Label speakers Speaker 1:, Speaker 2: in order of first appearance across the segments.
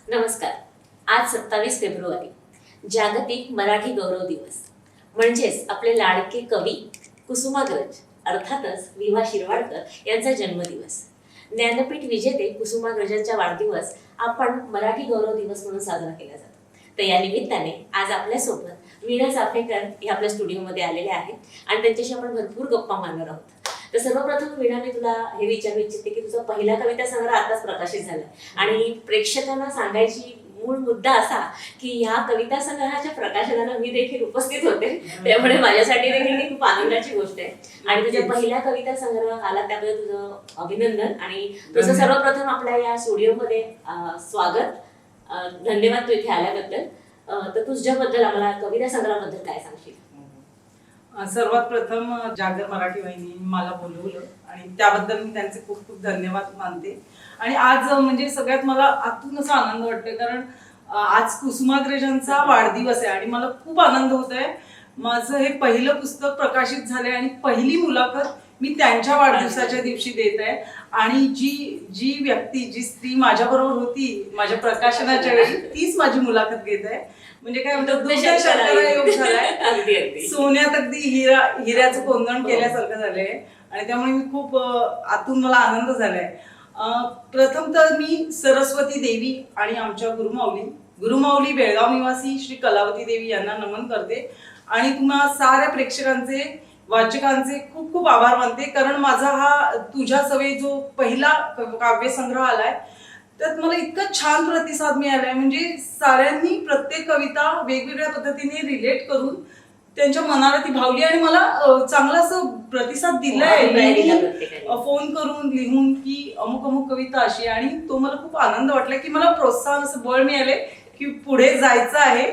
Speaker 1: नमस्कार. आज 27 फेब्रुवारी जागतिक मराठी गौरव दिवस, म्हणजेच आपले लाडके कवी कुसुमाग्रज अर्थातच वि. वा. शिरवाडकर यांचा जन्मदिवस. ज्ञानपीठ विजेते कुसुमाग्रजांचा वाढदिवस आपण मराठी गौरव दिवस म्हणून साजरा केला जातो. तर या निमित्ताने आज आपल्यासोबत वीणा चाफेकर हे आपल्या स्टुडिओमध्ये आलेले आहेत आणि त्यांच्याशी आपण भरपूर गप्पा मारणार आहोत. तर सर्वप्रथम वीणा, मी तुला हे विचारू इच्छिते की तुझा पहिला कविता संग्रह आताच प्रकाशित झाला आणि प्रेक्षकांना सांगायची मूळ मुद्दा असा की ह्या कविता संग्रहाच्या प्रकाशनाला मी देखील उपस्थित होते, त्यामुळे माझ्यासाठी देखील खूप आनंदाची गोष्ट आहे. आणि तुझ्या पहिल्या कविता संग्रह आला त्याबद्दल तुझं अभिनंदन आणि तुझं सर्वप्रथम आपल्या या स्टुडिओमध्ये स्वागत. धन्यवाद तू इथे आल्याबद्दल. तर तुझ्याबद्दल आम्हाला कविता संग्रहाबद्दल काय सांगशील?
Speaker 2: सर्वात प्रथम जागर मराठी वाहिनीने मला बोलवलं आणि त्याबद्दल मी त्यांचे खूप खूप धन्यवाद मानते. आणि आज म्हणजे सगळ्यात मला आतून असा आनंद वाटतोय, कारण आज कुसुमाग्रजांचा वाढदिवस आहे आणि मला खूप आनंद होत आहे. माझं हे पहिलं पुस्तक प्रकाशित झालंय आणि पहिली मुलाखत मी त्यांच्या वाढदिवसाच्या दिवशी देत आहे. आणि जी व्यक्ती, जी स्त्री माझ्याबरोबर होती माझ्या प्रकाशनाच्या वेळी, तीच माझी मुलाखत घेत आहे. म्हणजे काय म्हणतात, दुसऱ्या शब्दाला योग झालाय. सोन्यात अगदी हिऱ्याचं कोंदण केल्यासारखं झालंय आणि त्यामुळे मी खूप आतून मला आनंद झालाय. प्रथम तर मी सरस्वती देवी आणि आमच्या गुरुमाऊली बेळगाव निवासी श्री कलावती देवी यांना नमन करते आणि तुम्हा साऱ्या प्रेक्षकांचे, वाचकांचे खूप खूप आभार मानते. कारण माझा हा तुझ्या सवे जो पहिला काव्यसंग्रह आलाय त्यात मला इतका छान प्रतिसाद मिळालाय. म्हणजे साऱ्यांनी प्रत्येक कविता वेगवेगळ्या पद्धतीने रिलेट करून त्यांच्या मनाला ती भावली आणि मला चांगला असं प्रतिसाद दिलाय. फोन करून लिहून की अमुक अमुक कविता अशी, आणि तो मला खूप आनंद वाटला की मला प्रोत्साहन, असं बळ मिळाले की पुढे जायचं आहे.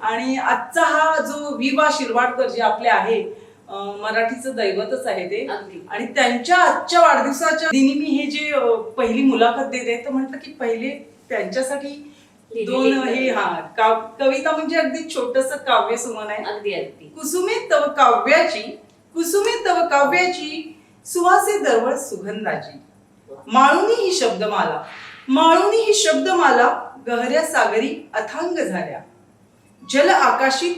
Speaker 2: आणि आजचा हा जो वि. वा. शिरवाडकर जे आपले आहे, मराठीचं दैवतच आहे ते, आणि त्यांच्या आजच्या वाढदिवसाच्या दिनी मी हे जे पहिली मुलाखत देते, तर म्हटलं की पहिले त्यांच्यासाठी दोन हे कविता, म्हणजे अगदी छोटस काव्य सुमन आहे.
Speaker 1: अगदी
Speaker 2: कुसुमे तव काव्याची सुवासे दरवळ सुगंधाची, माळुनी ही शब्दमाला गहऱ्या सागरी अथांग झाल्या. जल आकाशी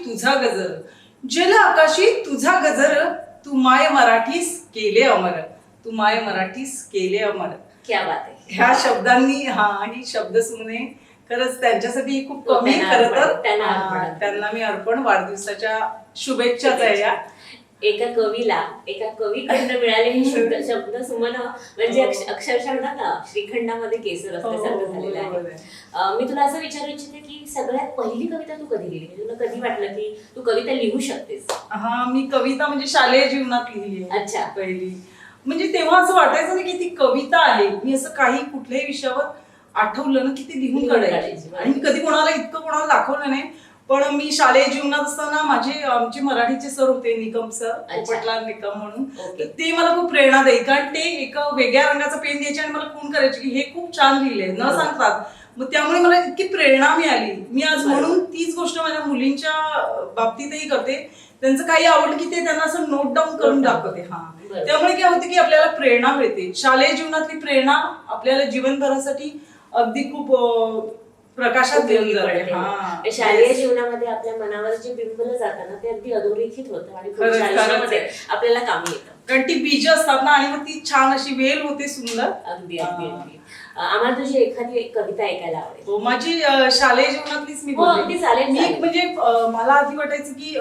Speaker 2: तुझा गजर तू माय मराठीस केले अमर.
Speaker 1: क्या बात आहे.
Speaker 2: ह्या शब्दांनी ही शब्द सुमने खरंच त्यांच्यासाठी खूप कमी, खरं तर त्यांना मी अर्पण, वाढदिवसाच्या शुभेच्छाच आहे. या
Speaker 1: एका कवीकडनं मिळाले हे शब्द सुमन, म्हणजे अक्षरशः ना श्रीखंडामध्ये केसर असल्यासारखं झालेलं आहे. मी तुला असं विचारू इच्छिते की सगळ्यात पहिली कविता तू कधी लिहिली? तुला कधी वाटलं की तू कविता लिहू शकतेस?
Speaker 2: मी कविता म्हणजे शालेय जीवनात लिहिली.
Speaker 1: अच्छा.
Speaker 2: पहिली म्हणजे तेव्हा असं वाटायचं ना की ती कविता आहे. मी असं काही कुठल्याही विषयावर आठवलं ना की ते लिहून काढायची. आणि मी कधी कोणाला दाखवलं नाही. पण मी शालेय जीवनात असताना आमचे मराठीचे सर होते, निकम सर, पोपटलाल निकम म्हणून, ते मला खूप प्रेरणा द्यायचे. कारण ते एका वेगळ्या रंगाचा पेन द्यायचे आणि मला खून करायचे की हे खूप छान लिहिले न सांगतात. मग त्यामुळे मला इतकी प्रेरणा मिळाली. मी आज म्हणून तीच गोष्ट माझ्या मुलींच्या बाबतीतही करते. त्यांचं काही आवडलं की ते त्यांना असं नोट डाऊन करून दाखवते. त्यामुळे काय होतं की आपल्याला प्रेरणा मिळते. शालेय जीवनातली प्रेरणा आपल्याला जीवनभरासाठी अगदी खूप प्रकाशात घेऊन जाते.
Speaker 1: शालेय जीवनामध्ये आपल्या मनावर जे बिंबलं जातं ना, ते अगदी अधोरेखित होतं आणि पुढच्या आयुष्यामध्ये आपल्याला कामी येतं.
Speaker 2: कारण ती बीज असतात ना, आणि मग ती छान अशी वेल होते, सुंदर.
Speaker 1: अगदी. आम्हाला तुझी एखादी कविता ऐकायला आवडेल.
Speaker 2: माझी शालेय जीवनातलीच मी म्हणजे मला आधी वाटायचं की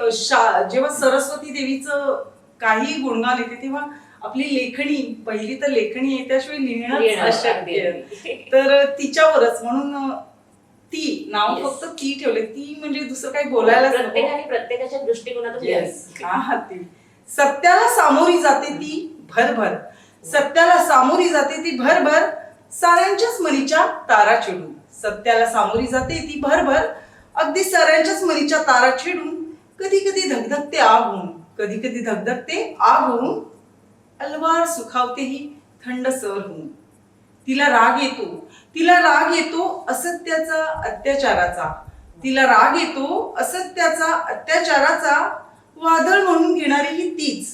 Speaker 2: जेव्हा सरस्वती देवीचं काही गुणगान येते तेव्हा आपली लेखणी, पहिली तर लेखणी आहे, त्याशिवाय लिहिणं अशक्य. तर तिच्यावरच म्हणून ती नाव फक्त ती ठेवले. ती म्हणजे दुसरं काही बोलायला
Speaker 1: प्रत्येकाच्या दृष्टिकोनातून
Speaker 2: सत्याला सामोरी जाते ती भरभर, साऱ्यांच्याच मनीच्या तारा चिडून. सत्याला सामोरी जाते ती भरभर, अगदी साऱ्यांच्याच मनीच्या तारा चिडून. कधी कधी धगधगते आग होऊन, अलवार सुखावतेही थंड सर होऊन. तिला राग येतो असत्याचा अत्याचाराचा, वादळ म्हणून घेणारी ही तीच.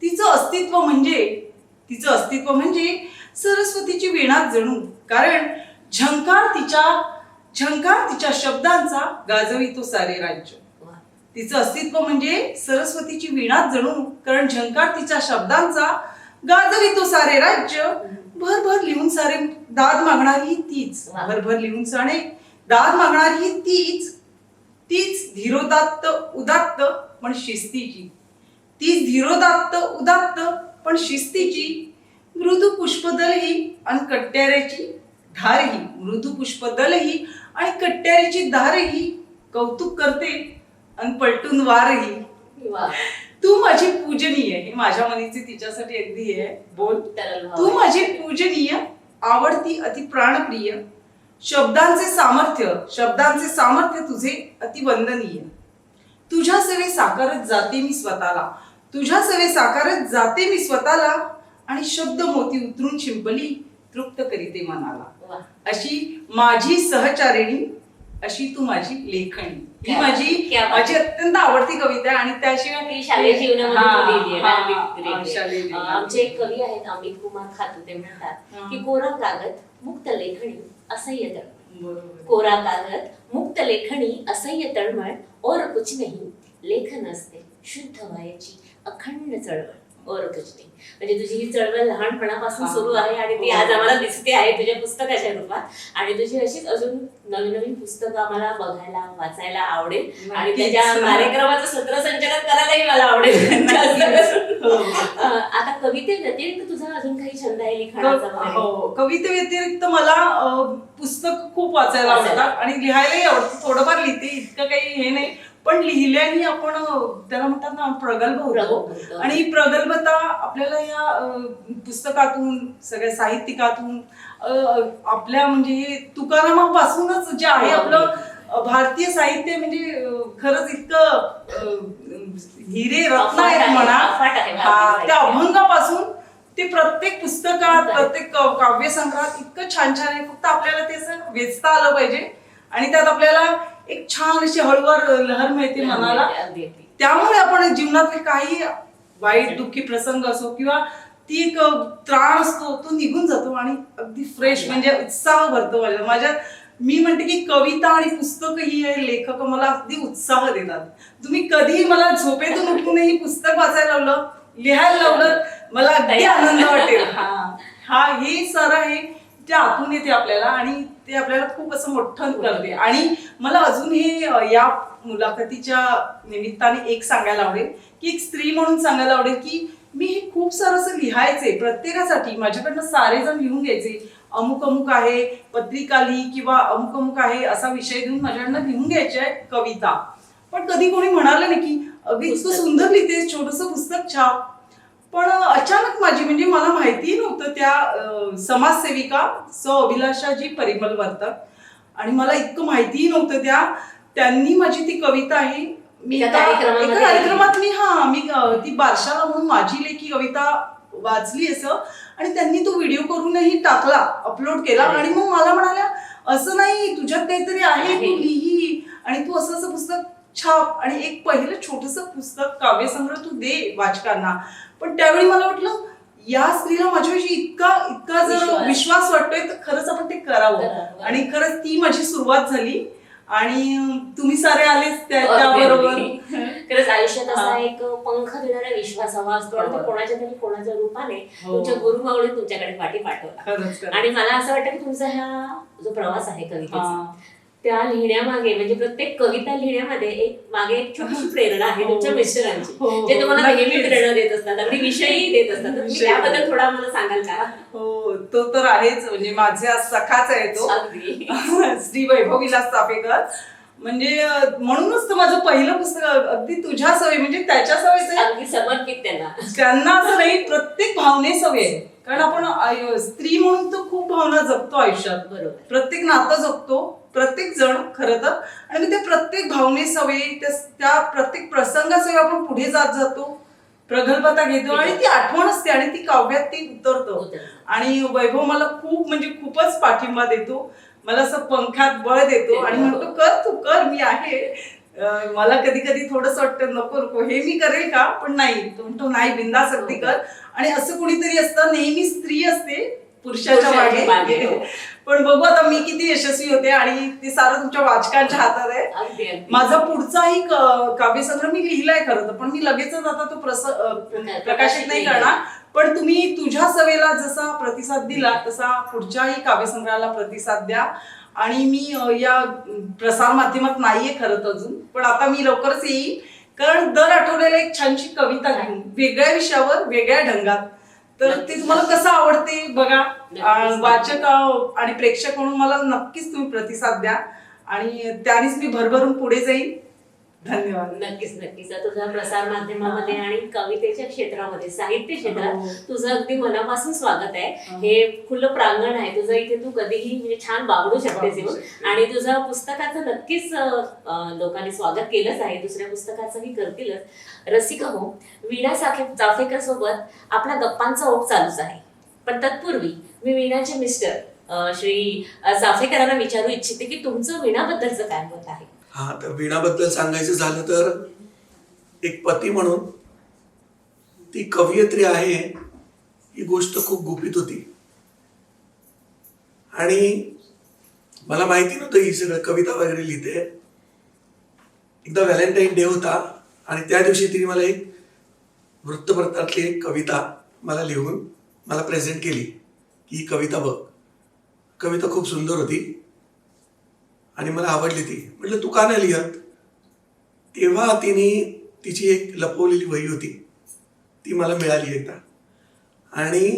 Speaker 2: तिचं अस्तित्व म्हणजे सरस्वतीची वीणाच जणू. कारण झंकार तिच्या झंकार तिच्या शब्दांचा गाजवितो सारे राज्य.
Speaker 1: वा.
Speaker 2: तिचं अस्तित्व म्हणजे सरस्वतीची वीणाच जणू, कारण झंकार तिच्या शब्दांचा गाजवितो सारे राज्य. भरभर लिहून सारे दाद मागणारी ही तीच,
Speaker 1: वा.
Speaker 2: भरभर लिहून सारे दाद मागणारी ही तीच, तीच धीरोदात्त उदात्त पण शिस्तीची, तीच धीरोदात्त उदात्त पण शिस्तीची. मृदू पुष्पदल ही आणि कट्याऱ्याची धार ही, मृदू पुष्पदल ही आणि कट्यारीची धार ही कौतुक करते आणि पलटून वारही.
Speaker 1: वा.
Speaker 2: तू माझी पूजनीय, हे माझ्या मनीचे तिच्यासाठी अगदी हे आहे. बोल.
Speaker 1: तरल भाव
Speaker 2: तू
Speaker 1: आहे.
Speaker 2: माझी पूजनीय, आवडती अति प्राणप्रिय, शब्दांचे सामर्थ्य, शब्दांचे सामर्थ्य तुझे अति वंदनीय. तुझ्या सेवे साकारत जाते मी स्वतःला, तुझ्या सेवे साकारत जाते मी स्वतःला, आणि शब्द मोती उतरून शिंपली तृप्त करीते मनाला.
Speaker 1: वा.
Speaker 2: अशी माझी सहचारिणी, अशी तू माझी लेखणी. ही
Speaker 1: क्या-
Speaker 2: माझी
Speaker 1: क्या बात.
Speaker 2: माझी अत्यंत आवडती कविता आहे. आणि त्याशिवाय
Speaker 1: ती शालेय जीवनामध्ये
Speaker 2: हा,
Speaker 1: तू लिहिली आहे ना?
Speaker 2: हा,
Speaker 1: अमित
Speaker 2: हा,
Speaker 1: रेड्डी.
Speaker 2: शालेय जीवनामध्ये.
Speaker 1: आमचे एक कवी आहेत अमित कुमार खातू, ते म्हणतात
Speaker 2: हा.
Speaker 1: की कोरा कागद मुक्त लेखणी असह्य तळमळ.
Speaker 2: बरोबर.
Speaker 1: कोरा कागद मुक्त लेखणी असह्य तळमळ, और कुछ नहीं लेखन असते शुद्ध व्हायची अखंड चळवळ, और कुछ नहीं. म्हणजे तुझी ही चळवळ लहानपणापासून
Speaker 2: हा.
Speaker 1: सुरू आहे आणि ती
Speaker 2: हो.
Speaker 1: आज आम्हाला दिसते आहे तुझ्या पुस्तकाच्या रूपात. आणि तुझी अशीच अजून नवीन नवीन पुस्तकं आम्हाला बघायला वाचायला आवडेल. आणि
Speaker 2: नक्कीच.
Speaker 1: त्याच्या कार्यक्रमाचं सूत्रसंचालन करायलाही मला आवडेल. जास्त करून.
Speaker 2: हो.
Speaker 1: आता कविते व्यतिरिक्त तुझा अजून काही छंद आहे लिखाणाचा वगैरे?
Speaker 2: हो, कविते व्यतिरिक्त मला पुस्तक खूप वाचायला
Speaker 1: वाचायला.
Speaker 2: आवडतात आणि लिहायलाही आवडतं. थोडंफार लिहिते, इतकं काही हे नाही, पण लिहिल्याने आपण त्याला म्हणतात ना प्रगल्भ होतो.
Speaker 1: प्रगल्भ.
Speaker 2: आणि ही प्रगल्भता आपल्याला या पुस्तकातून, सगळ्या साहित्यिकातून, आपल्या म्हणजे हे तुकारामापासूनच जे आहे आपलं भारतीय साहित्य, म्हणजे खरंच इतकं हिरे रत्न आहेत म्हणा.
Speaker 1: अफाट आहे
Speaker 2: हा,
Speaker 1: भारतीय
Speaker 2: त्या
Speaker 1: साहित्य.
Speaker 2: अभंगापासून ते प्रत्येक पुस्तकात, प्रत्येक काव्यसंग्रहात इतकं छान छान आहे. फक्त आपल्याला ते असं वेचता आलं पाहिजे आणि त्यात आपल्याला एक छान अशी हळूवार लहर मिळते मनाला.
Speaker 1: अगदी, अगदी.
Speaker 2: त्यामुळे आपण जीवनातले काही वाईट दुःखी प्रसंग असो किंवा ती एक त्राण असतो, तो निघून जातो आणि अगदी फ्रेश, म्हणजे उत्साह भरतो माझ्या. मी म्हणते की कविता आणि पुस्तक ही लेखक मला अगदी उत्साह देतात. तुम्ही कधीही मला झोपेतून उठूनही पुस्तक वाचायला लावलं, लिहायला लावलं, मला अगदी आनंद वाटेल. हा हे सर आहे ते आतून येते आपल्याला आणि ते आपल्याला खूप असं मोठं करते. आणि मला अजून हे या मुलाखतीच्या निमित्ताने एक सांगायला आवडेल की एक स्त्री म्हणून सांगायला आवडेल की मी हे खूप सारं असं लिहायचे प्रत्येकासाठी. माझ्याकडनं सारे जण लिहून घ्यायचे, अमुक अमुक आहे, पत्रिका लिही किंवा अमुक अमुक आहे असा विषय देऊन माझ्याकडनं लिहून घ्यायचे आहे कविता. पण कधी कोणी म्हणालं नाही की अगदी इतकं सुंदर लिहिते, छोटस पुस्तक छाप. पण अचानक माझी, म्हणजे मला माहिती नव्हतं, त्या समाजसेविका अभिलाषाजी परिमल वर्तक, आणि मला इतकं माहितीही नव्हतं, त्यांनी माझी ती कविता आहे, मी एका कार्यक्रमात मी ती बारशाला म्हणून माझी लेखी कविता वाचली असं, आणि त्यांनी तो व्हिडिओ करूनही टाकला, अपलोड केला. आणि मग मला म्हणाल्या असं नाही, तुझ्यात काहीतरी आहे, तू लिही आणि तू असं असं पुस्तक छाप आणि एक पहिलं छोटस पुस्तक काव्यसंग्रह तू दे वाचकांना. पण त्यावेळी मला वाटलं या स्त्रीला माझ्याविषयी इतका जर विश्वास वाटतोय तर खरंच आपण ते करावं. आणि खरंच ती माझी सुरुवात झाली आणि तुम्ही सारे आलेच त्याबरोबर.
Speaker 1: खरंच आयुष्यात असा एक पंख देणारा विश्वास हवा असतो आणि तो कोणाच्या तरी कोणाच्या रूपाने तुमच्या गुरुमावळी तुमच्याकडे पाठी पाठवला. आणि मला असं वाटतं की तुमचा हा जो प्रवास आहे कवितेचा, त्या लिहिण्यामागे, म्हणजे प्रत्येक कविता लिहिण्यामध्ये एक छोटी प्रेरणा आहे तुमच्या मिस्टरांची, जे तुम्हाला नेहमी प्रेरणा देत असतात, अगदी विषयही देत असतात. तर त्याबद्दल थोडा मला सांगाल का?
Speaker 2: हो, तो तर आहेच, म्हणजे माझ्या सखाच आहे तो, श्री वैभव विलास चाफेकर. म्हणजे म्हणूनच तर माझं पहिलं पुस्तक अगदी तुझ्या सवय, म्हणजे त्याच्या सवयीचं
Speaker 1: अगदी समर्पित
Speaker 2: त्यांना असं नाही, प्रत्येक भावने सवय आहे. कारण आपण स्त्री म्हणून तर खूप भावना जगतो आयुष्यात,
Speaker 1: बरोबर,
Speaker 2: प्रत्येक नातं जगतो प्रत्येक जण खरं तर. आणि त्या प्रत्येक भावने सवयी, त्या प्रत्येक प्रसंगासवयी आपण पुढे जातो, प्रगल्भता घेतो आणि ती आठवण असते आणि ती काव्यात ती उतरतो. आणि वैभव मला खूप, म्हणजे खूपच पाठिंबा देतो, मला असं पंखात बळ देतो आणि म्हणतो कर, तू कर, मी आहे. मला कधी कधी थोडंसं वाटतं नको हे मी करेल का, पण नाही, तो म्हणतो नाही, बिंदास अगदी कर. आणि असं कुणीतरी असतं, नेहमी स्त्री असते पुरुषाच्या
Speaker 1: मागे,
Speaker 2: मागे.
Speaker 1: हो.
Speaker 2: पण बघू आता मी किती यशस्वी होते आणि ते सारं तुमच्या वाचकांच्या हातात आहे.
Speaker 1: अगदी अगदी.
Speaker 2: माझा पुढचाही काव्यसंग्रह मी लिहिलाय खरं तर, पण मी लगेचच आता तो प्रकाशित नाही करणार. पण तुम्ही तुझ्या सवेला जसा प्रतिसाद दिला तसा पुढच्याही काव्यसंग्रहाला प्रतिसाद द्या. आणि मी या प्रसार माध्यमात नाहीये खरं तर अजून, पण आता मी लवकरच येईल. कारण दर आठवड्याला एक छानशी कविता घेऊन वेगळ्या विषयावर वेगळ्या ढंगात, तर ते तुम्हाला कसं आवडते बघा. वाचक आणि प्रेक्षक म्हणून मला नक्कीच तुम्ही प्रतिसाद द्या आणि त्यानेच मी भरभरून पुढे जाईल. धन्यवाद.
Speaker 1: नक्कीच नक्कीच. तुझ्या प्रसार माध्यमामध्ये आणि कवितेच्या क्षेत्रामध्ये, साहित्य क्षेत्रात तुझं अगदी मनापासून स्वागत आहे. हे खुलं प्रांगण आहे तुझं, इथे तू कधीही म्हणजे छान वावरू शकतेस येऊन. आणि तुझं पुस्तकाचं नक्कीच लोकांनी स्वागत केलंच आहे, दुसऱ्या पुस्तकाचंही करतीलच. रसिक हो, वीणा चाफेकर सोबत आपला गप्पांचा ओघ चालूच आहे. पण तत्पूर्वी मी वीणाचे मिस्टर श्री चाफेकरांना विचारू इच्छिते की तुमचं वीणाबद्दलचं काय मत आहे.
Speaker 3: हा, तर वीणाबद्दल सांगायचं झालं तर एक पती म्हणून ती कवयित्री आहे ही गोष्ट खूप गुपित होती आणि मला माहिती नव्हतं ही सगळं कविता वगैरे लिहिते. एकदा व्हॅलेंटाईन डे होता आणि त्या दिवशी तिने मला एक वृत्तपत्रातली एक कविता मला लिहून मला प्रेझेंट केली की ही कविता बघ. कविता खूप सुंदर होती आणि मला आवडली ती. म्हटलं तू का नाही लिहत. तेव्हा तिने तिची एक लपवलेली वही होती ती मला मिळाली एकदा आणि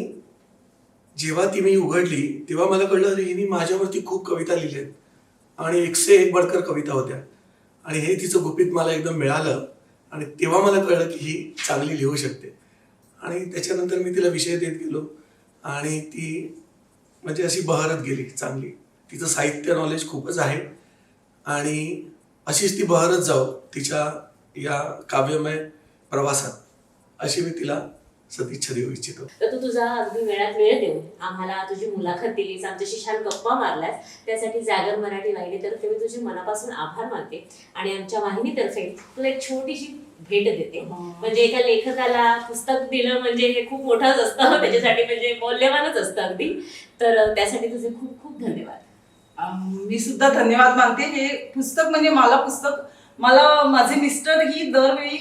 Speaker 3: जेव्हा ती मी उघडली तेव्हा मला कळलं अरे हिने माझ्यावरती खूप कविता लिहिल्यात आणि 101 बडकर कविता होत्या आणि हे तिचं गुपित मला एकदम मिळालं आणि तेव्हा मला कळलं की ही चांगली लिहू शकते. आणि त्याच्यानंतर मी तिला विषय देत गेलो आणि ती म्हणजे अशी बहरत गेली चांगली. तिचं साहित्य नॉलेज खूपच आहे आणि अशीच ती बहरत जाऊ तिच्या या काव्यमय प्रवासात, अशी मी तिला सदिच्छा देऊ इच्छितो.
Speaker 1: तर तू तुझा अगदी वेळात वेळ देऊन आम्हाला तुझी मुलाखत दिलीस, आमच्याशी छान गप्पा मारल्यास, त्यासाठी जागर मराठी वाहिनीतर्फे मी तुझे मनापासून आभार मानते. आणि आमच्या वाहिनीतर्फे तुला एक छोटीशी भेट देते. म्हणजे एका लेखकाला पुस्तक दिलं म्हणजे हे खूप मोठंच असतं, त्याच्यासाठी म्हणजे मौल्यवानच असतं अगदी. तर त्यासाठी तुझे खूप खूप धन्यवाद.
Speaker 2: मी सुद्धा धन्यवाद मानते. हे पुस्तक म्हणजे मला माझे मिस्टर ही दरवेळी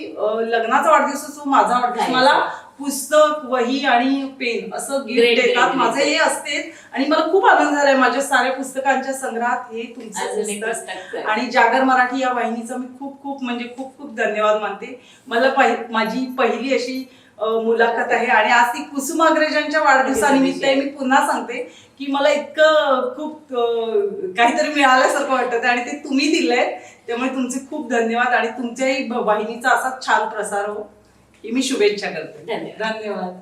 Speaker 2: लग्नाचा वाढदिवस असो माझा वाढदिवस मला पुस्तक वही आणि पेन असं गिफ्ट देतात. माझे हे असते आणि मला खूप आनंद झालाय माझ्या साऱ्या पुस्तकांच्या संग्रहात हे तुमचं पुस्तक. आणि जागर मराठी या वाहिनीचा मी खूप खूप म्हणजे खूप खूप धन्यवाद मानते. मला माझी पहिली अशी मुलाखत आहे आणि आज ती कुसुमाग्रजांच्या वाढदिवसानिमित्त आहे. मी पुन्हा सांगते की मला इतकं खूप काहीतरी मिळाल्यासारखं वाटतं आणि ते तुम्ही दिलंय, त्यामुळे तुमचे खूप धन्यवाद आणि तुमच्याही वाहिनीचा असा छान प्रसार हो ही मी शुभेच्छा करते.
Speaker 1: धन्यवाद.
Speaker 2: धन्यवाद.